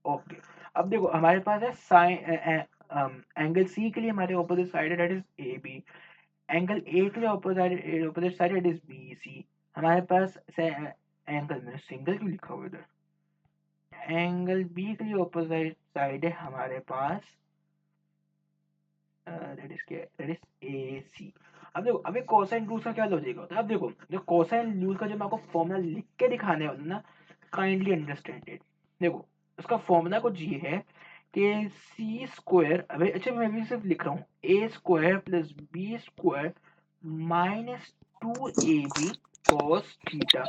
Okay, अब देखो हमारे पास है साइन एंगल सी के लिए हमारे ऑपोजिट साइड है that is A B, angle A के लिए opposite side that is B C. हमारे पास एंगल में सिंगल क्यों लिखा हुआ इधर, एंगल बी के लिए ऑपोजिट साइड है हमारे पास दैट इज ए सी। अब देखो अभी कोसाइन रूल का क्या लॉजिक होता है, अब देखो जो कोसाइन रूल का जो मैं आपको फॉर्मूला लिख के दिखाने वाला हूं ना, काइंडली अंडरस्टैंड इट। देखो उसका फॉर्मूला कुछ ये है कि सी स्क्वायर, अबे अच्छा मैं भी सिर्फ लिख रहा हूँ, A square plus B square minus 2ab cos theta.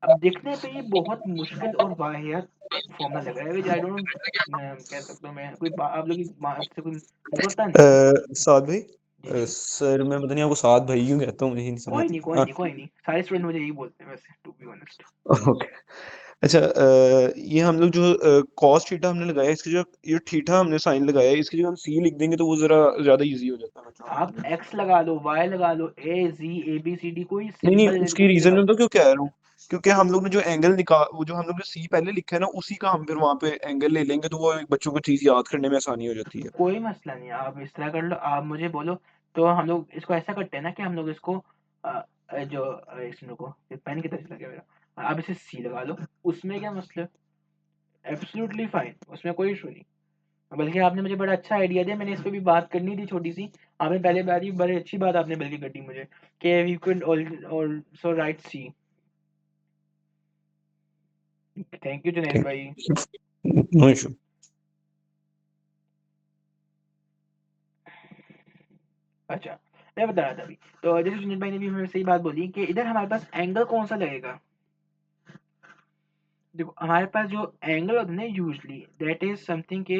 अब देखने पे ये बहुत मुश्किल और वाहियात फॉर्मूला लग रहा है, आई डोंट कह सकता हूँ मैं कोई आप लोग की बात से कोई मुकरता नहीं है। साद भाई, जी जी सर मैं पता नहीं आपको साद भाई क्यों कहता हूँ, मुझे नहीं समझ कोई नहीं कोई आता। नहीं कोई नहीं, सारे स्टूडेंट मुझे यही बोलते हैं वैसे, टू बी ऑनेस्ट। ओके। अच्छा, ये हम लोग जो कॉस थीटा हमने लगाया, इसकी जो ये थीटा हमने साइन लगाया है, इसकी जगह हम सी लिख देंगे तो वो जरा ज्यादा इजी हो जाता है बच्चों को आप समझने में। एक्स लगा लो, वाई लगा लो, ए जी ए बी सी डी, कोई नहीं नहीं, सिंबल उसकी कुछ भी रीजन लगा में लो। तो क्यों कह रहा हूँ, क्योंकि हम लोग ने जो एंगल निकाल, वो जो हम लोग ने सी पहले लिखा है ना, उसी का हम फिर वहां पे एंगल ले लेंगे तो वो बच्चों को चीज याद करने में आसानी हो जाती है। कोई मसला नहीं, आप इस तरह कर लो, आप मुझे बोलो। तो हम लोग इसको ऐसा करते हैं ना कि हम लोग इसको इसमें को पेन की तरह से लगे मेरा, आप इसे सी लगा लो, उसमें क्या मसला, एब्सोल्युटली फाइन, उसमें कोई इशू नहीं। बल्कि आपने मुझे बड़ा अच्छा आइडिया दिया, मैंने इस पे भी बात करनी थी छोटी सी, आपने पहले बार ही बड़ी अच्छी बात आपने बल्कि कर दी मुझे कि we could also write C. Thank you Junaid ठीक, भाई। No issue. अच्छा, मैं बता रहा था अभी, तो जैसे जुनैद भाई ने भी हमें सही बात बोली कि इधर हमारे पास एंगल कौन सा लगेगा। देखो हमारे पास जो एंगल होता है ना यूजली दैट इज समथिंग के,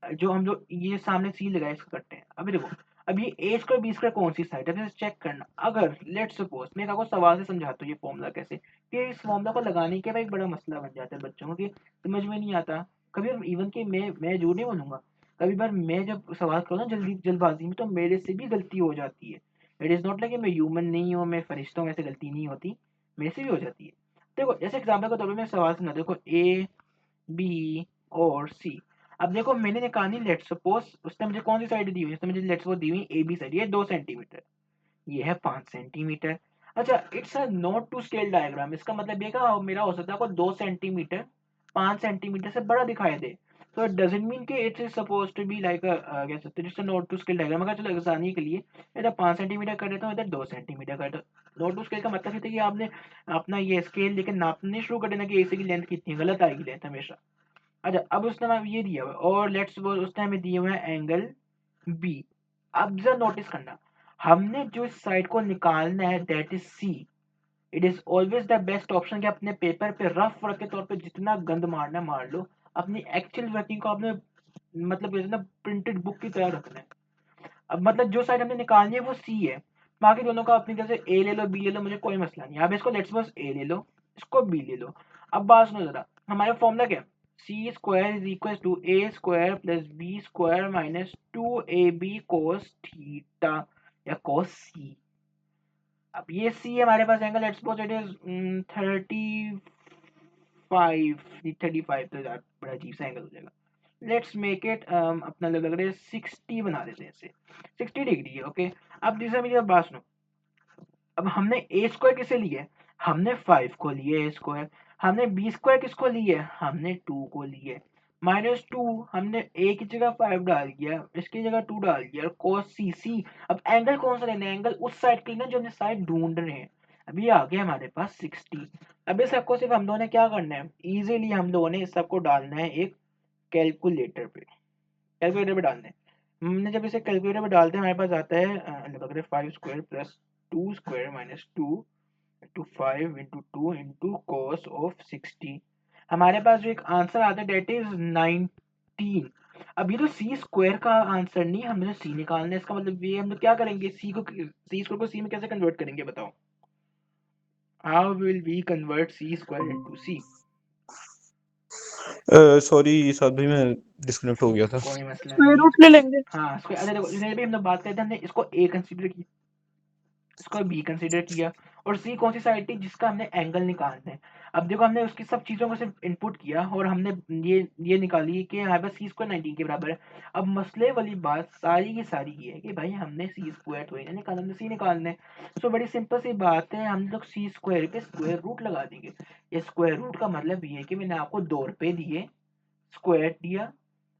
जो हम लोग ये सामने सी लगाए इसको करते हैं। अभी देखो, अब ये ए स्क्वायर बी स्क्वायर कौन सी साइड है, चेक करना। अगर लेट सपोज मैं आपको सवाल से समझाता हूँ ये फॉर्मूला कैसे, कि इस फॉर्मूला को लगाने के बाद एक बड़ा मसला बन जाता है बच्चों को कि समझ में नहीं आता। कभी इवन कि मैं झूठ नहीं बोलूंगा, कभी बार मैं जब सवाल करूँ ना जल्दबाजी में, तो मेरे से भी गलती हो जाती है। इट इज नॉट लाइक मैं ह्यूमन नहीं हूँ, मैं फरिश्ता हूँ, ऐसे गलती नहीं होती, मेरे से भी हो जाती है। देखो जैसे एग्जाम्पल के तौर पर मैं सवाल सुना, देखो ए बी और सी। अब देखो मैंने निकाली, लेट सपोज उसने मुझे कौन सी साइड दी हुई है, उसने मुझे लेट सपोज दी हुई ए बी साइड, ये 2 सेंटीमीटर, ये है 5 सेंटीमीटर। अच्छा it's a not to scale diagram, इसका मतलब ये का मेरा हो सकता है आपको 2 सेंटीमीटर 5 सेंटीमीटर से बड़ा दिखाई दे। तो इट डजेंट मीन कि it is suppose to be like कह सकते हैं नॉट टू स्केल डायग्राम। अगर चलो आसानी के लिए इधर 5 सेंटीमीटर कर देता हूँ, इधर 2 सेंटीमीटर कर देता हूँ। नॉट टू स्केल का मतलब ये था कि आपने अपना ये स्केल लेके नापने शुरू कर देना कि एसी की लेंथ कितनी है, गलत आएगी लेंथ हमेशा। अच्छा अब उसने हमें ये दिया हुआ है, और लेट्स सपोज उसने हमें दिए हुए हैं एंगल बी। अब जरा नोटिस करना, हमने जो इस साइड को निकालना है that is C. It is always the best option कि अपने पेपर पे रफ वर्क के तौर पे जितना गंद मारना मार लो, अपनी एक्चुअल वर्किंग को आपने मतलब जैसे ना प्रिंटेड बुक की तरह रखना है। अब मतलब जो साइड हमने निकालनी है वो सी है, बाकी दोनों का अपनी जैसे ए ले लो बी ले लो, मुझे कोई मसला नहीं। अब इसको लेट्स सपोज ए ले लो, इसको बी ले लो। अब बात सुनो जरा, हमारा फॉर्मूला क्या है, C square is equal to A square plus B square minus 2ab cos theta या cos सी। अब ये सी है हमारे पास angle, let's suppose it is 35 तो यार बड़ा अजीब सा एंगल हो जाएगा। लेट्स मेक इट अपना लग रहा है 60 बना देते हैं इसे, 60 डिग्री है ओके। अब जैसे मेरी बात सुनो, अब हमने ए स्क्वायर किसे लिया है, हमने 5 को लिया है स्क्वायर, हमने बी स्क्वायर किसको लिया है, हमने 2 को लिया है, माइनस 2 हमने ए की जगह 5 डाल दिया, इसकी जगह 2 डाल दिया, और cos सी सी। अब एंगल कौन सा लेना है, एंगल उस साइड के लेना जो हमने साइड ढूंढ रहे हैं। अभी आ गया हमारे पास 60। अब इस सबको सिर्फ हम दोनों ने क्या करना है, इजीली हम दोनों ने इस सबको डालना है एक कैलकुलेटर पे, कैलकुलेटर पे डालना है। हमने जब इसे कैलकुलेटर पे डालते हैं हमारे पास आता है 5 square plus 2 square minus 2 into 5 into 2 into cos of 60। हमारे पास जो एक आंसर आता है डेट इज 19। अब ये तो सी स्क्वायर का आंसर नहीं, हमें तो सी निकालना है। इसका मतलब ये हम लोग क्या करेंगे, सी स्क्वायर को सी में कैसे कन्वर्ट करेंगे बताओ, how will we convert C square into C. Sorry Saad भाई, मैं डिस्कनेक्ट हो गया था। कोई मसला स्क्वायर नहीं। रूट ले लेंगे। हाँ स्क्वायर, अरे देखो जितने भी हम लोग बात करते हैं हमने इसको ए कंसीडर किया, इसको बी कंसीडर किया, और सी कौन सी साइड थी जिसका हमने एंगल निकालना है। अब देखो हमने उसकी सब चीज़ों को सिर्फ इनपुट किया और हमने ये निकाली कि हमारे पास सी स्क्वायर 19 के बराबर है। अब मसले वाली बात सारी की सारी ये है कि भाई हमने सी स्क्वायर थोड़ी ना निकालना, हमने सी निकालना है। सो बड़ी सिंपल सी बात है, हम लोग सी स्क्वायर पे स्क्वायर रूट लगा देंगे। ये स्क्वायर रूट का मतलब ये है कि मैंने आपको 2 रुपए दिए, स्क्वायर दिया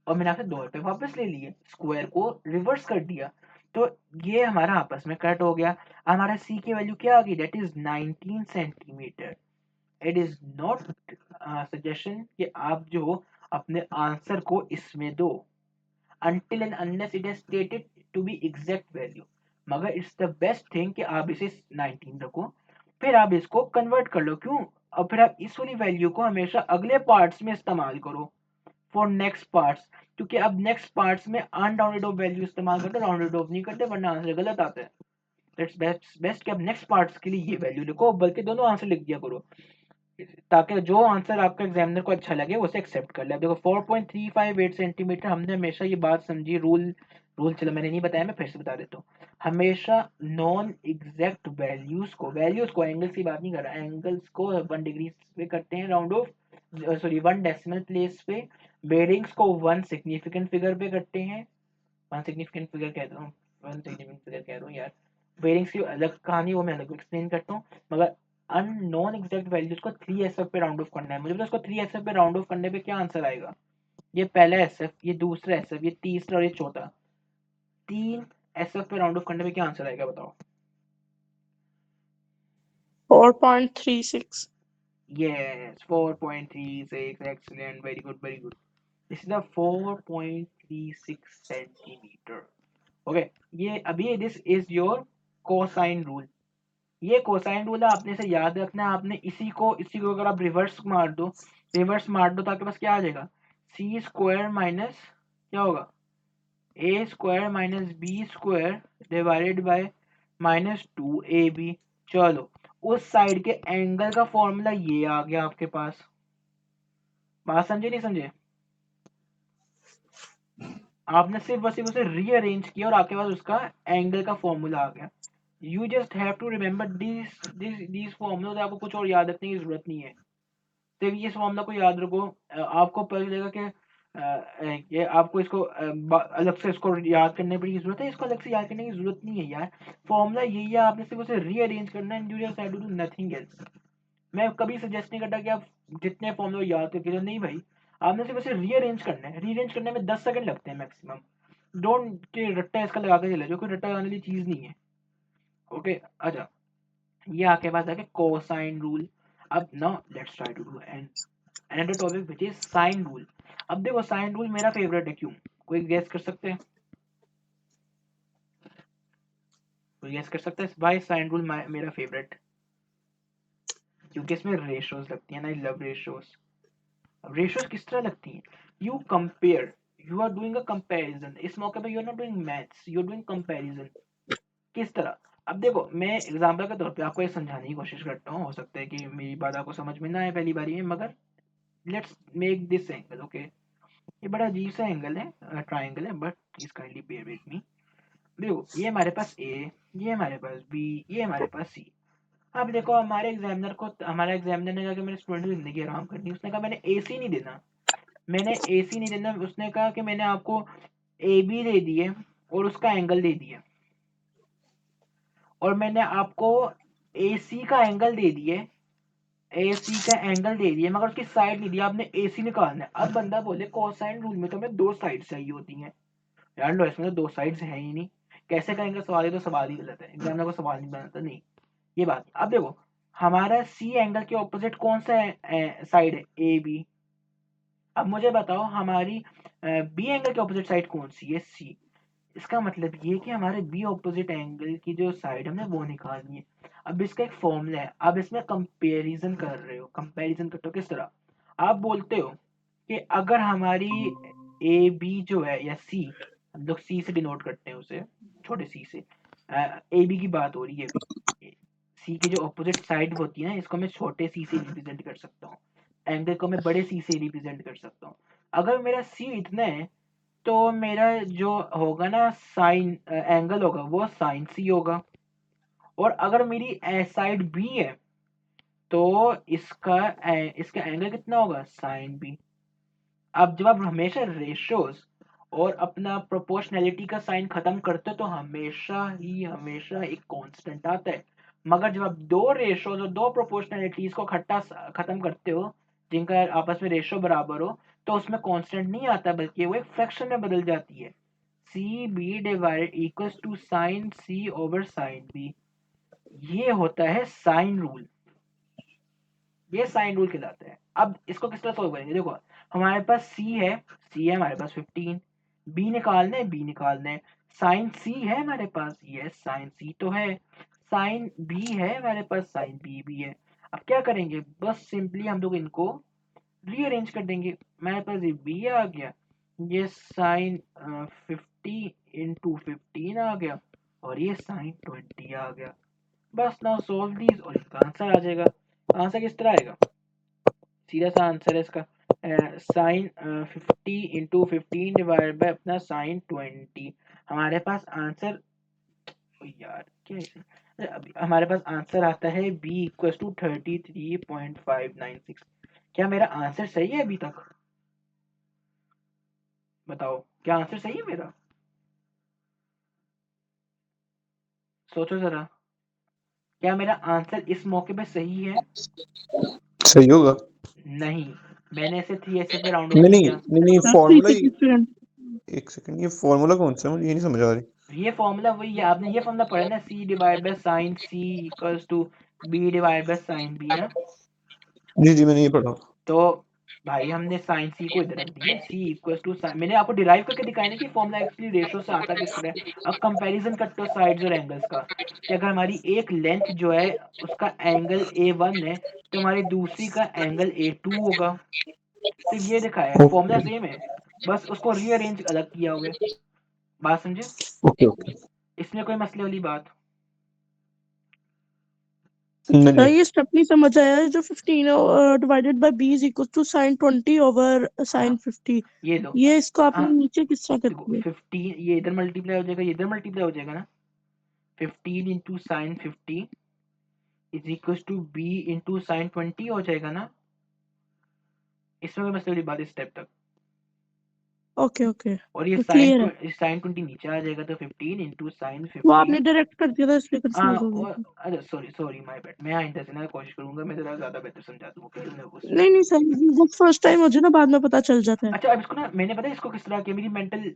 और मैंने आपसे 2 रुपए वापस ले लिए, स्क्वायर को रिवर्स कर दिया। तो ये हमारा आपस में कट हो गया। हमारा सी की वैल्यू क्या आ गई, that is 19 centimetre. It is not suggestion कि आप जो अपने आंसर को इसमें दो, until and unless it is stated to be exact value, मगर इट्स द बेस्ट थिंग कि आप इसे 19 रखो, फिर आप इसको कन्वर्ट कर लो। क्यों? और फिर आप इस वाली वैल्यू को हमेशा अगले पार्ट्स में इस्तेमाल करो फॉर नेक्स्ट पार्ट्स, क्योंकि अब नेक्स्ट पार्ट्स में अनराउंडेड ऑफ वैल्यू इस्तेमाल करते, राउंडेड ऑफ नहीं करते, वरना आंसर गलत आता है। इट्स बेस्ट बेस्ट कि आप नेक्स्ट पार्ट्स के लिए ये वैल्यू लिखो, बल्कि दोनों आंसर लिख दिया करो, ताकि जो आंसर आपका एग्जामिनर को अच्छा लगे उसे एक्सेप्ट कर ले। अब देखो 4.358 सेंटीमीटर, हमने हमेशा ये बात समझी, रूल रूल चलो मैंने नहीं बताया, मैं फिर से बता देता हूँ। हमेशा नॉन एग्जैक्ट वैल्यूज को एंगल्स की बात नहीं कर रहा, एंगल्स को 1 डिग्री पे करते हैं round of, sorry 1 decimal place पे। बेरिंग्स को 1 सिग्निफिकेंट फिगर पे करते हैं, 1 सिग्निफिकेंट फिगर कह दो, 1 सिग्निफिकेंट फिगर कह दो यार, बेरिंग्स की अलग कहानी, वो मैं अलग एक्सप्लेन करता हूँ। मगर अन नॉन एग्जैक्ट वैल्यूज को 3SF पे राउंड ऑफ करना है मुझे, तो उसको 3SF पे राउंड ऑफ करने पे क्या आंसर आएगा, ये पहला SF, ये दूसरा SF, ये तीसरा और ये चौथा, 3SF पे राउंड ऑफ करने पे क्या आंसर आएगा बताओ। 4.36. Yes 4.36, excellent, very good very good. This is the 4.36 centimetre. Okay, ये अभी this is your cosine rule. ये कोसाइन रूल है, आपने इसे याद रखना है। आपने इसी को अगर आप रिवर्स मार दो ताकि बस क्या आ जाएगा, सी स्क्वायर माइनस क्या होगा, A square minus B square divided by -2ab। चलो, उस साइड के एंगल का फॉर्मूला ये आ गया आपके पास। बात समझे नहीं समझे? आपने सिर्फ बस उसे रीअरेंज किया और आपके पास उसका एंगल का फॉर्मूला आ गया। You just have to remember this formula, आपको कुछ और याद रखने की जरूरत नहीं है। तो इस फॉर्मूला को याद रखो, आपको पता चलेगा कि ये आपको इसको अलग से इसको याद करने की जरूरत है, इसको अलग से याद करने की जरूरत नहीं है यार। फॉर्मूला यही है, आपने सिर्फ उसे रीअरेंज करना है, you just have to do nothing else. मैं कभी सजेस्ट नहीं करता कि आप जितने फॉर्मूला याद करके तो नहीं भाई, आपने सिर्फ उसे रीअरेंज करना है। रीअरेंज करने में 10 सेकंड लगते हैं मैक्सिमम। डोंट के रट्टा इसका लगा के चले जाओ, कोई रट्टा लगाने वाली चीज नहीं है। ओके, अच्छा, ये आपके पास आके कोसाइन रूल। अब now let's try to do an another topic which is sine rule. अब देखो साइन रूल मेरा फेवरेट है, क्यों? कोई गेस कर सकते हैं? कोई गेस कर सकता है भाई साइन रूल मेरा फेवरेट? क्योंकि इसमें रेशियोज लगती है ना, आई लव रेशियोज। अब रेशियोज किस तरह लगती हैं, you compare, you are doing a comparison. इस मौके पे you are not doing maths, you are doing comparison. किस तरह? अब देखो मैं एग्जांपल के तौर पे आपको ये समझाने की कोशिश करता हूँ, हो सकता है कि मेरी बात आपको समझ में ना आए पहली बारी में, मगर let's make this angle. Okay, ये बड़ा अजीब सा एंगल है, ट्राइंगल है, but please kindly bear with me. देखो ये हमारे पास ए, ये हमारे पास बी, ये हमारे पास सी। अब देखो हमारा एग्जामिनर ने कहा कि मेरे स्टूडेंट की जिंदगी आराम करनी है, उसने कहा मैंने ए सी नहीं देना, उसने कहा कि मैंने आपको ए बी दे दिए और उसका एंगल दे दिया, और मैंने आपको ए सी का एंगल दे दिए, मगर उसकी साइड नहीं दिया, आपने ए सी निकालना है। अब बंदा बोले कोसाइन रूल में तो हमें 2 साइड चाहिए होती हैं। यार लो, इसमें तो 2 साइड्स हैं ही नहीं, कैसे करेंगे सवाल? ये तो सवाल ही गलत है, एग्जामिनर को सवाल नहीं बनाता नहीं ये बात। अब देखो हमारा सी एंगल के ऑपोजिट कौन सा साइड है, ए बी। अब मुझे बताओ हमारी बी एंगल के ऑपोजिट साइड कौन सी है, सी। इसका मतलब ये कि हमारे बी ऑपोजिट एंगल की जो साइड हमने वो निकालनी है। अब इसका एक फॉर्मूला है, अब इसमें कंपैरिजन कर रहे हो, कंपैरिजन करते हो किस तरह? आप बोलते हो कि अगर हमारी ए बी जो है, या सी, हम लोग सी से डिनोट करते हैं उसे, छोटे सी से, ए बी की बात हो रही है अभी। सी की जो ऑपोजिट साइड होती है ना, इसको मैं छोटे सी से रिप्रेजेंट कर सकता हूँ, एंगल को मैं बड़े सी से रिप्रेजेंट कर सकता हूँ। अगर मेरा सी इतना है, तो मेरा जो होगा ना साइन एंगल होगा वो साइन सी होगा, और अगर मेरी साइड बी है तो इसका एंगल कितना होगा, साइन बी। अब जब आप हमेशा रेशियोज और अपना प्रोपोर्शनैलिटी का साइन खत्म करते हो तो हमेशा एक कांस्टेंट आता है। मगर जब आप दो रेशियोज और दो प्रोपोर्शनैलिटीज को खत्म करते हो जिनका आपस में रेशियो बराबर हो तो उसमें कांस्टेंट नहीं आता बल्कि वो एक फ्रैक्शन में बदल जाती है। C B divided equals to sine C over sine B. ये होता है साइन रूल, ये साइन रूल कहलाता है। अब इसको किस तरह सोल्व करेंगे, देखो हमारे पास सी है हमारे पास 15, बी निकालना है, बी निकालना है। साइन सी है हमारे पास, यस साइन सी तो है। साइन बी है हमारे पास, साइन बी भी है। अब क्या करेंगे, बस सिंपली हम लोग इनको रीअरेंज कर देंगे। हमारे पास ये बी आ गया, ये साइन 50 × 15 आ गया और ये साइन 20 आ गया। बस नाउ सॉल्व दीज और इसका आंसर आ जाएगा। आंसर किस तरह आएगा, सीधा सा आंसर है इसका, साइन 50 × 15 डिवाइड बाय अपना साइन 20। हमारे पास आंसर, यार क्या है इसे? अभी हमारे पास आंसर आता है b इक्वल टू 33.596। क्या मेरा आंसर सही है अभी तक, बताओ क्या आंसर सही है मेरा, सोचो जरा, क्या मेरा आंसर इस मौके पे सही है? सही होगा। नहीं, मैंने ऐसे 3 पे राउंड ऑफ नहीं नहीं नहीं किया। नहीं नहीं, सर फॉर्मूला ही, 3 एक सेकंड, ये फॉर्मूला कौन सा है, मुझे ये नहीं समझ आ रही। ये फॉर्मूला वही है, आपने ये फॉर्मूला पढ़ा ना, C divide by sine C equals to B divide by sine B ना। जी जी, मैंने ये पढ़ा। तो भाई हमने साइन सी को इधर रख दिया, सी इक्वल्स टू साइन, मैंने आपको डिराइव करके दिखाया ना कि फॉर्मूला एक्चुअली रेशो से आता किस तरह है। अब कंपैरिजन करते हो साइड्स और एंगल्स का, कि अगर हमारी एक लेंथ जो है उसका एंगल A1 है तो हमारी दूसरी का एंगल A2 होगा। सिर्फ ये दिखाया है, फॉर्मूला ओके सेम है, बस उसको रीअरेंज अलग किया हुआ है। बात समझे, ओके ओके। इसमें कोई मसले वाली बात? नहीं नहीं। ये स्टेप नहीं समझ आया है, जो 15 divided by b is equal to sine 20 over sine हाँ 50। ये लो, ये इसको आपने हाँ नीचे किस तरह कर देखो दिया? 15 ये इधर मल्टीप्लाई हो जाएगा, ये इधर मल्टीप्लाई हो जाएगा ना। 15 × sin 50 is equal to B into sine 20 हो जाएगा ना। इसमें कोई मसले वाली बात इस स्टेप तक। ओके ओके, और ये तो साइन क्लियर है। साइन 20 नीचे आ जाएगा तो 15 × sin वो 50। आपने डायरेक्ट कर दिया था इसलिए कंफ्यूज हो गई और थी। अरे सॉरी सॉरी माय बैड, मैं आइंदा से ना कोशिश करूंगा मैं जरा ज्यादा बेहतर समझा दूंगा कि तुम्हें उस नहीं नहीं सर, वो फर्स्ट टाइम मुझे ना बाद में पता चल जाता है। अच्छा अब इसको ना मैंने पता है इसको किस तरह किया, मेरी मेंटल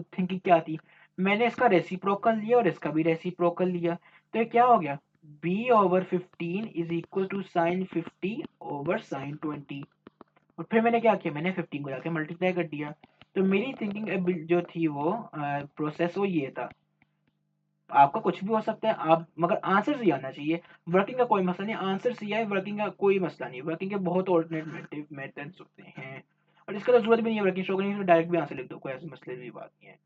थिंकिंग क्या थी, मैंने इसका रेसिप्रोकल लिया और इसका भी रेसिप्रोकल लिया। तो ये क्या हो गया, b/15 is equal to sine 50 over sine 20। और फिर मैंने क्या किया, मैंने 15 को जाके मल्टीप्लाई कर दिया। तो मेरी थिंकिंग जो थी वो प्रोसेस वो ये था, आपका कुछ भी हो सकता है आप मगर आंसर सही आना चाहिए। वर्किंग का कोई मसला नहीं, आंसर सही आए वर्किंग का कोई मसला नहीं, वर्किंग के बहुत ऑल्टरनेट मेथड्स होते हैं। और इसका तो जरूरत भी नहीं है वर्किंग शो करने की, तो डायरेक्ट भी आंसर लिख दो, कोई ऐसे मसले की बात नहीं है।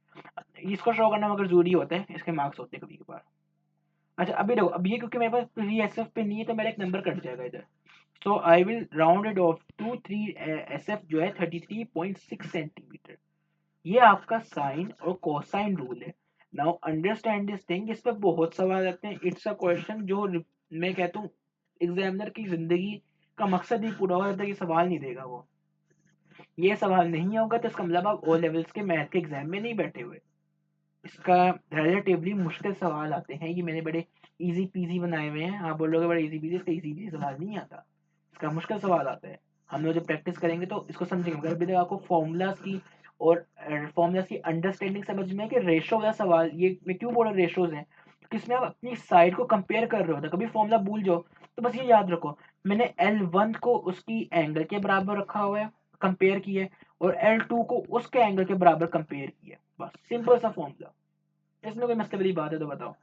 इसको शो करना मगर जरूरी होता है, इसके मार्क्स होते हैं कभी कभार। अच्छा अभी देखो, अब ये क्योंकि मेरे पास 3SF पे नहीं है तो मेरा एक नंबर कट जाएगा इधर। So I will round it off to 3SF जो है 33.6 सेंटीमीटर। ये आपका साइन और कोसाइन रूल है। नाउ अंडरस्टैंड दिस थिंग, इस पे बहुत सवाल आते हैं। इट्स अ क्वेश्चन जो मैं कहता हूँ एग्जामिनर की जिंदगी का मकसद ही पूरा हो जाता है कि सवाल नहीं देगा वो। ये सवाल नहीं होगा तो इसका मतलब आप ओ लेवल्स के मैथ के एग्जाम में नहीं बैठे हुए। इसका रिलेटिवली मुश्किल सवाल आते हैं, ये मैंने बड़े इजी पीजी बनाए हुए हैं, आप बोलोगे बड़े इजी पीजी, इसका इजी पीजी सवाल नहीं आता, इसका मुश्किल सवाल आता है। हम लोग जब प्रैक्टिस करेंगे तो इसको समझेंगे, मगर अभी तक आपको फॉर्मूलाज की और फॉर्मूलाज की अंडरस्टैंडिंग समझ में है कि रेशो वाला सवाल, ये मैं क्यों बोल रहा हूँ रेशोज हैं, क्योंकि इसमें आप अपनी साइड को कंपेयर कर रहे हो तो कभी फॉर्मूला भूल जाओ तो बस ये याद रखो, मैंने L1 को उसकी एंगल के बराबर रखा हुआ है, कंपेयर किया है, और L2 को उसके एंगल के बराबर कंपेयर किया है, बस सिंपल सा फॉर्मूला। इसमें कोई मसले वाली बात है तो बताओ,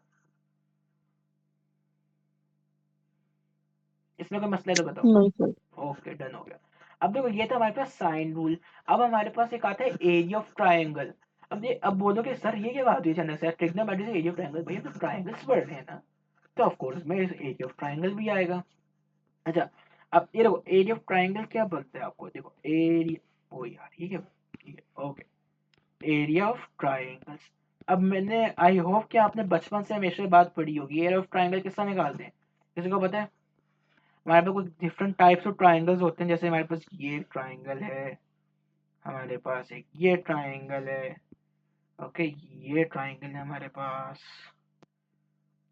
इसमें कोई मसला है तो बताओ। नहीं सर। ओके डन हो गया। अब देखो ये था हमारे पास साइन रूल। अब हमारे पास एक आता है एरिया ऑफ ट्राइंगल। अब बोलोगे सर ये क्या बात हुई अचानक से, ट्रिग्नोमेट्री से एरिया ऑफ ट्राइंगल, भैया तो ट्राइंगल्स पढ़ रहे हैं ना, तो ऑफ कोर्स में एरिया ऑफ ट्राइंगल भी आएगा। अच्छा अब ये देखो एरिया ऑफ ट्राइंगल क्या बोलते हैं आपको, देखो एरिया, ओ यार ठीक है ओके, एरिया ऑफ ट्राइंगल्स अब मैंने आई होप कि आपने बचपन से हमेशा ये बात पढ़ी होगी, एरिया ऑफ ट्राइंगल किसका निकालते हैं, किसी को पता है? हमारे पास कुछ डिफरेंट टाइप्स ऑफ ट्राइंगल्स होते हैं, जैसे हमारे पास ये ट्राइंगल है, हमारे पास एक ये ट्राइंगल है, ओके, ये ट्राइंगल है हमारे पास,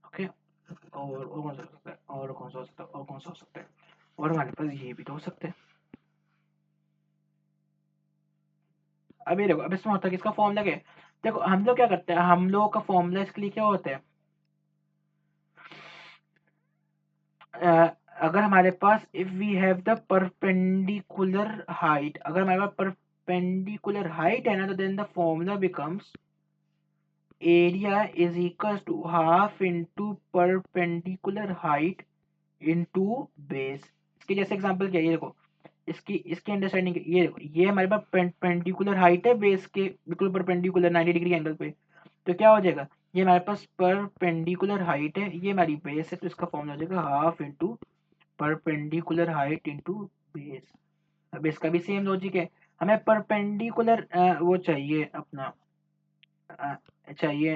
ओके, और कौन सा हो सकता है, और कौन सा हो सकता है, और कौन सा हो सकता है, और हमारे पास ये भी तो हो सकता है। अब ये देखो, अब इसमें होता है किसका फॉर्मूला क्या है? देखो हम लोग क्या करते हैं, हम लोगों का फॉर्मूला इसके लिए क्या होता है, अगर हमारे पास if we have the perpendicular height, अगर हमारे पास परपेंडिकुलर हाइट है ना, तो then the formula becomes area is equal to half into perpendicular height into base. इसके जैसे एग्जांपल क्या है, ये देखो, इसकी अंडरस्टैंडिंग ये देखो, ये हमारे पास परपेंडिकुलर हाइट है बेस के बिल्कुल परपेंडिकुलर 90 डिग्री एंगल पे, तो क्या हो जाएगा, ये हमारे पास परपेंडिकुलर हाइट है, ये हमारी बेस है, तो इसका फॉर्मूला हो जाएगा half into perpendicular height into base. अब इसका भी सेम लॉजिक है, हमें परपेंडिकुलर वो चाहिए अपना चाहिए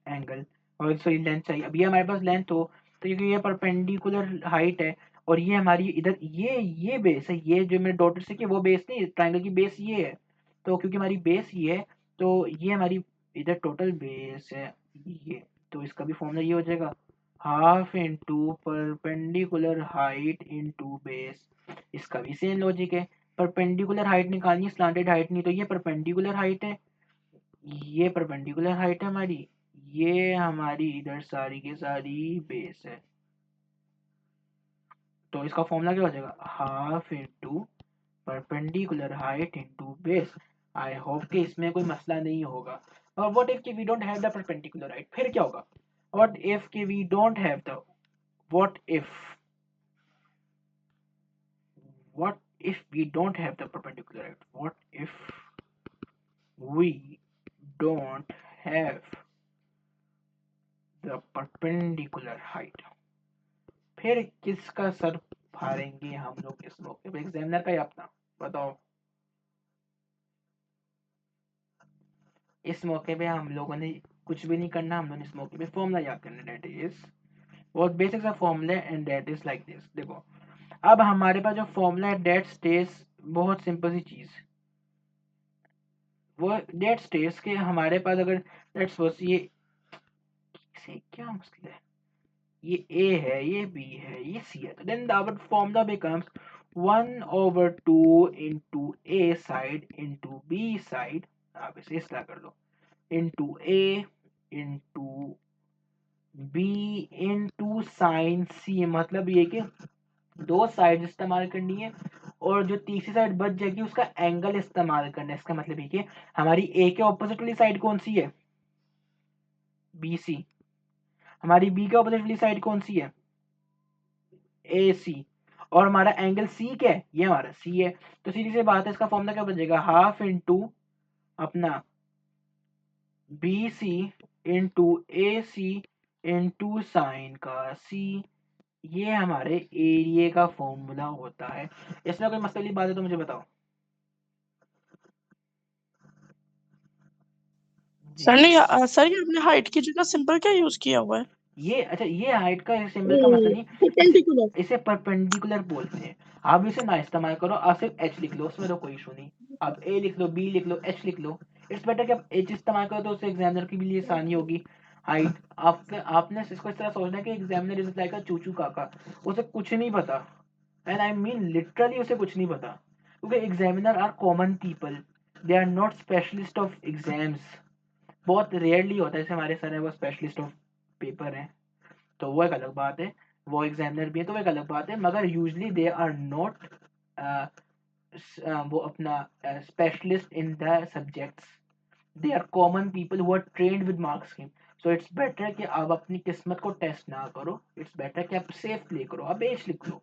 एंगल, और सॉरी लेंथ चाहिए। अब ये हमारे पास लेंथ हो, तो क्योंकि ये परपेंडिकुलर हाइट है और ये हमारी इधर ये बेस है, ये जो मेरे डॉटर से कि वो बेस नहीं, ट्राइंगल की बेस ये है, तो क्योंकि हमारी बेस ये है, तो ये हमारी इधर टोटल बेस है ये, तो इसका भी फॉर्मूला ये हो जाएगा half into perpendicular height into base. इसका भी सेम लॉजिक है, परपेंडिकुलर हाइट निकालनी है, स्लांटेड हाइट नहीं, तो ये परपेंडिकुलर हाइट है, ये परपेंडिकुलर हाइट है हमारी, ये हमारी इधर सारी की सारी बेस है, तो इसका फॉर्मूला क्या हो जाएगा, half into perpendicular height into base. I hope कि इसमें कोई मसला नहीं होगा। और व्हाट इफ कि we don't have the perpendicular height, फिर क्या होगा, व्हाट इफ कि we don't have the, what if what if we don't have the perpendicular height, what if we don't have the perpendicular height, फिर किसका sir फाड़ेंगे हम लोग इस मौके पे, एग्जामिनर का या अपना, बताओ। इस मौके पे हम लोगों ने कुछ भी नहीं करना, हम लोगों ने इस मौके पे फॉर्मूला याद करना, दैट इज बहुत बेसिक सा formula and that is like this. देखो अब हमारे पास जो फॉर्मूला है दैट स्टेज, बहुत सिंपल सी चीज, वो दैट स्टेज के हमारे पास अगर लेट्स सपोज ये से क्या मसला है, ये ए है, ये बी है, ये सी है, तो then our formula becomes 1/2 into A side into B side, आप इसे इस तरह कर लो, into A into B into sine C. मतलब ये कि दो साइड इस्तेमाल करनी है और जो तीसरी साइड बच जाएगी उसका एंगल इस्तेमाल करना है। इसका मतलब ये कि हमारी ए के ऑपोजिट वाली साइड कौन सी है, बी सी, हमारी बी के ऑपोजिट वाली साइड कौन सी है, ए सी, और हमारा एंगल सी क्या है, ये हमारा सी है, तो सीधी सी बात है इसका फॉर्मूला क्या बचेगा, हाफ इंटू अपना बी सी इंटू ए सी इंटू साइन का सी, ये हमारे एरिया का फॉर्मूला होता है। इसमें कोई मसले की बात है तो मुझे बताओ। सर जी ने सर ये आपने हाइट की जगह सिंपल क्या यूज किया हुआ है? ये अच्छा, ये हाइट का सिंबल का मसला नहीं, परपेंडिकुलर। इसे परपेंडिकुलर बोलते हैं। आप इसे ना इस्तेमाल करो, आप सिर्फ एच लिख लो, उसमें तो कोई इशू नहीं, आप ए लिख लो, बी लिख लो, एच लिख लो, इट्स बेटर कि आप एच इस्तेमाल करो, तो उससे एग्जामिनर की भी लिए आसानी होगी। हाइट आपने आपने इसको इस तरह सोचना है कि एग्जामिनर इज लाइक अ चूचू काका, उसे कुछ नहीं पता, एंड आई मीन लिटरली उसे कुछ नहीं पता, क्योंकि examiner are common people, they are not specialist of exams. बहुत रेयरली होता है, जैसे हमारे सर है वो स्पेशलिस्ट ऑफ पेपर है, तो वो एक अलग बात है, वो एग्जामिनर भी है तो वो एक अलग बात है, मगर यूजली दे आर नॉट वो अपना specialist in the subjects, they are common people who are trained with marks scheme. So it's better कि आप अपनी किस्मत को टेस्ट ना करो, इट्स बेटर कि आप सेफ प्ले करो, आप एज लिख लो।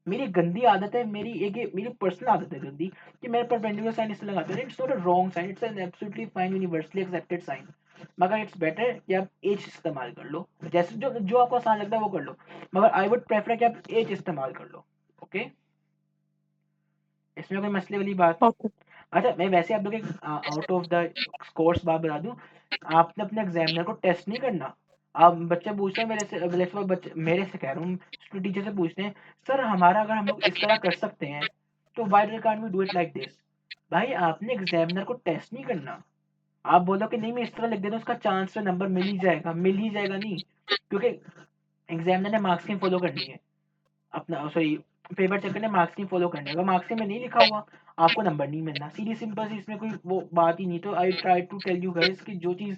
मेरी गंदी आदत है, मेरी एक मेरी पर्सनल आदत है गंदी, कि मेरे परपेंडिकुलर साइन इसलिए लगाते हैं, it's not a wrong sign, it's an absolutely fine universally accepted sign, मगर इट्स बेटर कि आप एज इस्तेमाल कर लो, जैसे जो जो आपको आसान लगता है वो कर लो, मगर आई वुड प्रेफर कि आप एज इस्तेमाल कर लो, ओके, इसमें कोई मसले वाली बात। ओके। अच्छा मैं वैसे आप लोग एक आउट ऑफ द कोर्स बात बता दूं, आपने अपने एग्जामिनर को टेस्ट नहीं करना। आप बच्चे पूछते हैं बच्चे मेरे से कह रहा हूँ, टीचर से पूछते हैं सर हमारा अगर हम लोग इस तरह कर सकते हैं तो why can't we do it like this. भाई आपने एग्जामिनर को टेस्ट नहीं करना। आप बोलो कि नहीं मैं इस तरह लिख देता हूँ उसका चांस से नंबर मिल ही जाएगा नहीं, क्योंकि एग्जामिनर ने मार्क्स की फॉलो करनी है, अपना सॉरी पेपर चेकर ने मार्क्स की फॉलो करनी है। अगर मार्क्स में नहीं लिखा हुआ आपको नंबर नहीं मिलना, सीधी सिंपल सी, इसमें कोई वो बात ही नहीं। तो I try to tell you guys कि जो चीज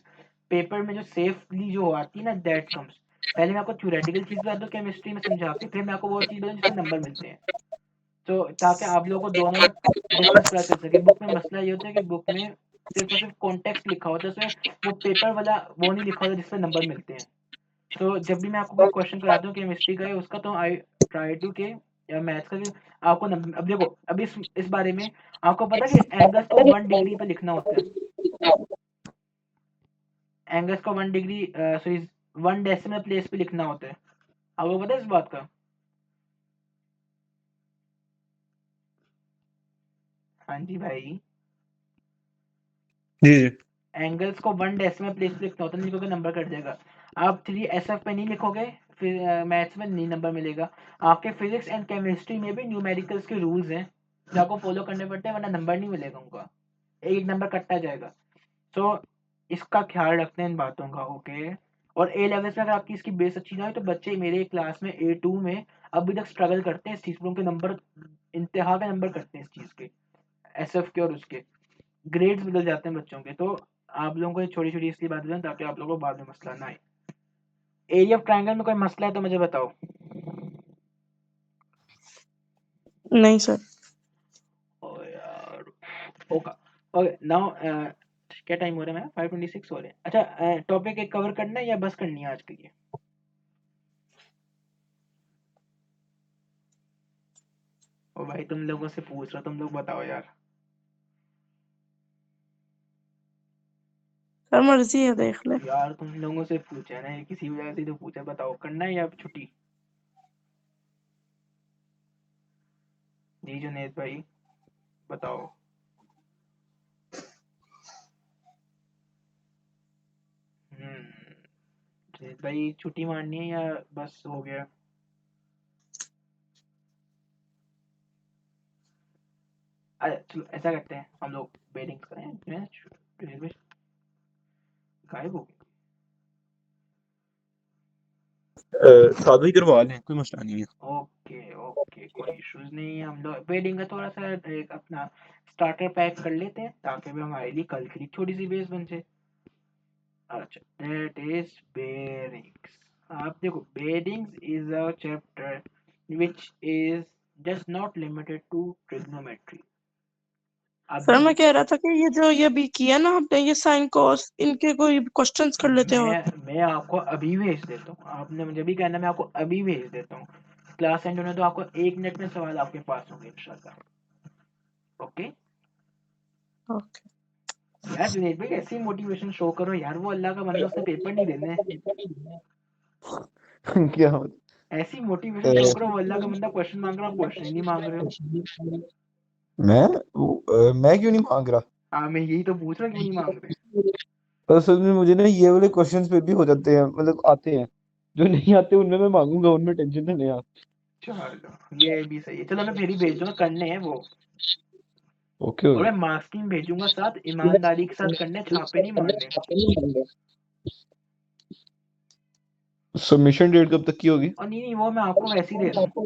पेपर में जो सेफली जो आती है ना दैट कम्स। पहले मैं आपको थ्योरेटिकल चीज बता दूं केमिस्ट्री में समझा के, फिर मैं आपको वो चीज बताऊं जिससे नंबर मिलते हैं। तो ताकि आप लोगों को दोनों में डिफरेंस पता चल सके। बुक में मसला ये होता है कि बुक में सिर्फ और सिर्फ कॉन्टेक्स्ट लिखा होता है, उसमें वो पेपर वाला वो नहीं लिखा होता जिससे नंबर मिलते हैं। तो जब भी मैं आपको कोई क्वेश्चन कराता हूँ केमिस्ट्री का या उसका, तो आई ट्राई टू के या मैथ्स का, आपको अब देखो अब इस बारे में आपको पता है कि एंगल्स को 1 डिग्री पे लिखना होता है। एंगल्स को 1 डिग्री सॉरी 1 डेसिमल प्लेस पे लिखना होता है। आपको पता है इस बात का? हाँ जी भाई, जी जी। एंगल्स को 1 डेसिमल प्लेस पे लिखना होता है, नहीं लिखोगे नंबर कट जाएगा। आप 3SF पे नहीं लिखोगे फिर मैथ्स में नहीं नंबर मिलेगा। आपके फिजिक्स एंड केमिस्ट्री में भी न्यूमेरिकल्स के रूल्स हैं जो आपको फॉलो करने पड़ते हैं, वरना नंबर नहीं मिलेगा उनका, एक नंबर कटता जाएगा। तो इसका ख्याल रखते हैं इन बातों का, ओके। और ए लेवल्स में अगर आपकी इसकी बेस अच्छी ना हो तो बच्चे मेरे क्लास में A2 में अभी तक स्ट्रगल करते हैं इस चीज पर, उनके नंबर इंतहा के नंबर करते हैं इस चीज के, SF के, और उसके ग्रेड्स बदल जाते हैं बच्चों के। तो आप लोगों को ये छोटी छोटी इसलिए बात बताएं ताकि आप लोगों को बाद में मसला ना आए। एरिया ऑफ ट्रायंगल में कोई मसला है तो मुझे बताओ। नहीं सर। ओ यार, ओके ओके नाउ क्या टाइम हो रहा है? मैं 5:26 हो रहे हैं। अच्छा टॉपिक एक कवर करना है या बस करनी है आज के लिए? ओ भाई तुम लोगों से पूछ रहा, तुम लोग बताओ यार। सर मर्जी है, देख ले। यार तुम लोगों से पूछा है ना, किसी वजह से तो पूछा, बताओ करना है या छुट्टी? जी जुनेद भाई बताओ। जुनेद भाई छुट्टी मारनी है या बस हो गया? अरे चलो ऐसा करते हैं हम लोग बेटिंग करें। जुनेद भाई गायब हो गए। सादा ही करवा लें, कोई मसला नहीं है। ओके ओके कोई इश्यूज नहीं है। हम लोग वेडिंग का थोड़ा सा एक अपना स्टार्टर पैक कर लेते हैं ताकि भी हमारे लिए कल के लिए छोटी सी बेस बन जाए। अच्छा दैट इज बेरिंग्स। आप देखो bearings is a chapter which is just not limited to trigonometry। Sir अभी मैं कह रहा था कि ये जो ये भी किया ना आपने, ये साइन कॉस, इनके कोई क्वेश्चंस कर लेते हैं। और मैं आपको अभी भेज देता हूँ, आपने मुझे भी कहना, मैं आपको अभी भेज देता हूँ। क्लास एंड होने तो आपको 1 मिनट में सवाल आपके पास होंगे इंशाल्लाह। ओके ओके यार जुनेद भाई ऐसी मोटिवेशन शो करो यार, वो अल्लाह का बंदा, उसने पेपर नहीं देने। क्या ऐसी मोटिवेशन शो करो, वो अल्लाह का बंदा क्वेश्चन मांग रहा, क्वेश्चन ही नहीं मांग रहे हो। मैं क्यों नहीं मांग रहा? हाँ मैं यही तो पूछ रहा क्यों नहीं मांग रहे। असल में मुझे ना ये वाले क्वेश्चंस पे भी हो जाते हैं, मतलब आते हैं। जो नहीं आते उनमें मैं मांगूंगा, उनमें टेंशन नहीं आप। चलो ये भी सही है, चलो मैं फिर ही भेज दूंगा, करने हैं वो। ओके और मैं ओके। मार्क्सिंग भेजूंगा साथ, ईमानदारी के साथ करने, छापे नहीं मारने। सबमिशन डेट कब तक की होगी? और नहीं नहीं वो मैं आपको वैसे ही दे रहा हूँ,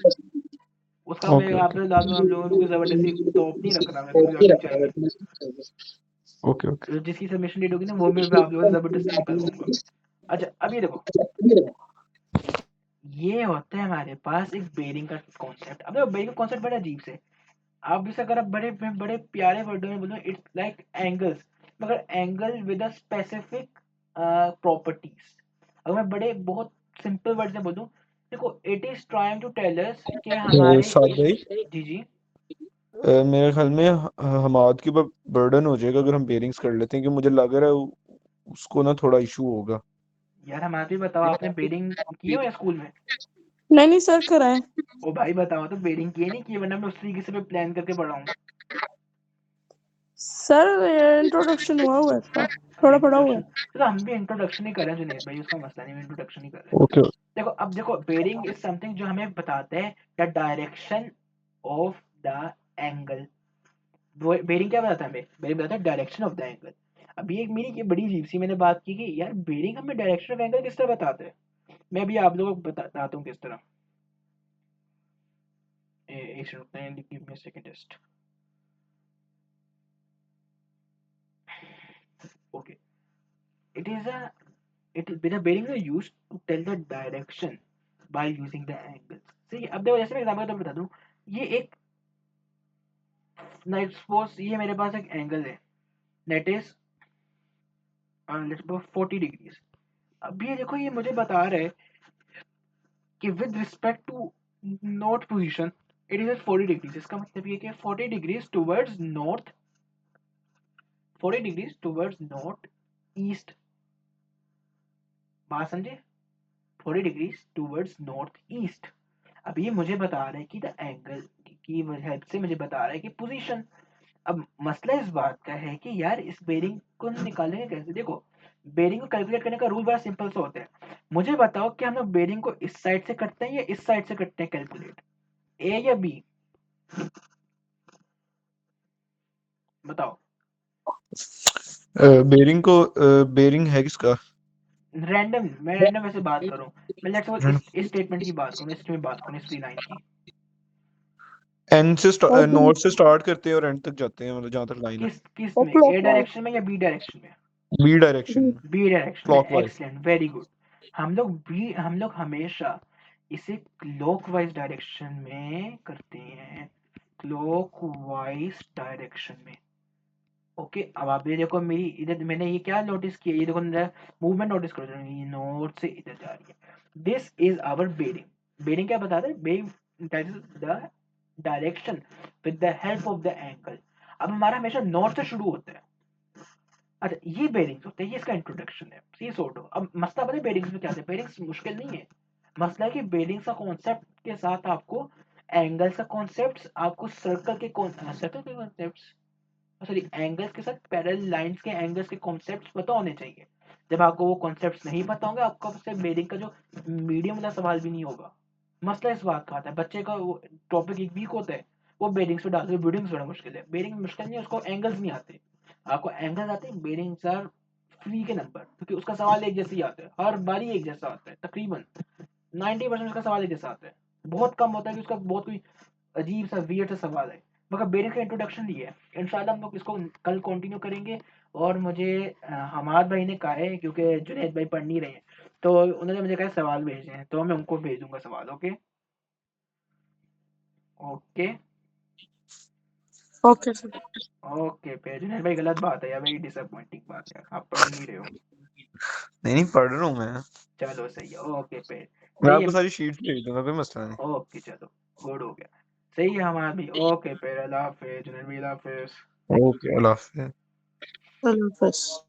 उसका मैं ओके आप ओके आप लोगों को जबरदस्ती तोप नहीं रख रहा मैं कि मुझे चाहिए। Okay okay. तो जिसकी सबमिशन डेट होगी ना वो मैं आप लोगों से जबरदस्ती निकलवाऊंगा। अच्छा अभी देखो, ये होता है हमारे पास एक बेरिंग का कॉन्सेप्ट। अब देखो बेरिंग का कॉन्सेप्ट बड़ा अजीब से, आप इसे अगर आप बड़े बड़े प्यारे वर्डों में बोलो, इट्स लाइक एंगल्स, मगर angle with a specific properties. अगर मैं बड़े बहुत सिंपल वर्ड में बोलूं, देखो it is trying to tell us कि हमारे साद इस, भाई, जी जी। मेरे ख्याल में हमाद के ऊपर बर्डन हो जाएगा अगर हम बेरिंग्स कर लेते हैं, कि मुझे लग रहा है उसको ना थोड़ा इशू होगा। यार हमारे भी बताओ, आपने बेडिंग की हो या स्कूल में? नहीं सर, कराए। ओ भाई बताओ तो बेडिंग किए नहीं किए, वरना मैं उस तरीके से मैं प्लान करके पढ़ाऊँ। सर इंट्रोडक्शन हुआ है इसका, थोड़ा पढ़ा हुआ है। इंट्रोडक्शन तो हम भी इंट्रोडक्शन ही कर रहे हैं जुनेद भाई, उसका मसला नहीं, इंट्रोडक्शन ही कर रहे हैं। ओके देखो अब देखो, बेरिंग इज समथिंग जो हमें बताता है the direction of the angle. Bearing क्या बताता है हमें? बेरिंग बताता है डायरेक्शन ऑफ द एंगल। अभी एक मेरी बड़ी अजीब सी मैंने बात की कि यार बेरिंग हमें डायरेक्शन ऑफ एंगल किस तरह बताता है। मैं भी आप लोगों को बताता हूँ किस तरह। एक second, give me a second test. Okay, it is a the bearings are used to tell the direction by using the angles। सही है। अब देखो जैसे मैं एग्जांपल तो बता दूं, ये एक लेट्स सपोज ये मेरे पास एक एंगल है that is let's suppose 40 degrees. अब ये देखो ये मुझे बता रहा है कि with respect to north position it is at 40 degrees. इसका मतलब ये कि 40 degrees towards north, 40 degrees towards north east. बात समझे? 40 डिग्रीज टुवर्ड्स नॉर्थ ईस्ट। अब ये मुझे बता रहा है कि द एंगल की हेल्प से मुझे बता रहा है कि पोजीशन। अब मसला इस बात का है कि यार इस बेरिंग को निकालेंगे कैसे? देखो बेरिंग को कैलकुलेट करने का रूल बड़ा सिंपल सा होता है। मुझे बताओ कि हम लोग बेरिंग को इस साइड से करते हैं या इस साइड से करते हैं कैलकुलेट, ए या बी? बताओ। बेरिंग है किसका? रैंडम, मैं रैंडम वैसे बात करूं, मैं लेट्स सपोज इस स्टेटमेंट की बात करूं, इसमें बात करूं, इस फ्री लाइन की। एन से और नॉर्थ से स्टार्ट करते हैं और एंड तक जाते हैं, मतलब जहां तक लाइन है। किस और में, ए क्लॉकवाइज डायरेक्शन में या बी डायरेक्शन में? बी डायरेक्शन में, बी डायरेक्शन में, क्लॉकवाइज। Excellent, very good. हम लोग हमेशा इसे क्लॉकवाइज डायरेक्शन में करते हैं, क्लॉकवाइज डायरेक्शन में। ओके, अब आप ये देखो मेरी इधर मैंने ये क्या नोटिस किया, ये देखो मूवमेंट नोटिस करो, ये नॉर्थ से इधर जा रही है। This is our bearing. Bearing क्या बता रहा है? Bearing that is the direction with the help of the angle. अब हमारा हमेशा नॉर्थ से शुरू होता है। अच्छा, ये बेरिंग्स होते हैं, ये इसका इंट्रोडक्शन है, ये सोचो। अब मसला पता है बेरिंग्स में क्या है? बेरिंग्स मुश्किल नहीं है। मसला है कि बेरिंग्स का कॉन्सेप्ट के साथ आपको एंगल्स का कॉन्सेप्ट, आपको सर्कल के कॉन्सेप्ट, सॉरी एंगल्स के साथ पैरेलल लाइंस के एंगल्स के कॉन्सेप्ट्स पता होने चाहिए। जब आपको वो कॉन्सेप्ट्स नहीं पता होंगे, आपका उससे बेरिंग का जो मीडियम वाला सवाल भी नहीं होगा। मसला इस बात का आता है, बच्चे का वो टॉपिक एक वीक होता है, वो बेरिंग्स पे डालते हैं। बेरिंग्स बड़ा मुश्किल है, बेरिंग मुश्किल नहीं है, उसको एंगल्स नहीं आते। आपको एंगल्स आते हैं, बेरिंग्स आर फ्री के नंबर, क्योंकि उसका सवाल एक जैसे ही आता है, हर बारी एक जैसा आता है। तकरीबन 90% उसका सवाल एक जैसा आता है। बहुत कम होता है कि उसका बहुत कोई अजीब सा वियर्ड सा सवाल है। मगर बेरिंग का इंट्रोडक्शन दिया है, इंशाल्लाह हम लोग इसको कल कंटिन्यू करेंगे। और मुझे हमाद भाई ने कहा है, क्योंकि जुनैद भाई पढ़ नहीं रहे हैं, तो उन्होंने मुझे कहा सवाल भेजे हैं, तो मैं उनको भेजूंगा सवाल। Okay okay okay sir. Okay. फिर जुनैद भाई गलत बात है यार, वेरी डिसअपॉइंटिंग बात है, आप पढ़ नहीं रहे हो। नहीं पढ़ रहा हूँ मैं। चलो सही है, ओके फिर मैं सही है। आपको सारी शीट्स भेज दूंगा, कोई मसला नहीं। ओके चलो, गुड हो गया, सही है हमारा भी। ओके फिर अल्लाह हाफिज जुनैद भाई, अल्लाह हाफिज। ओके, अल्लाह हाफिज़। अल्लाह हाफ़िज़।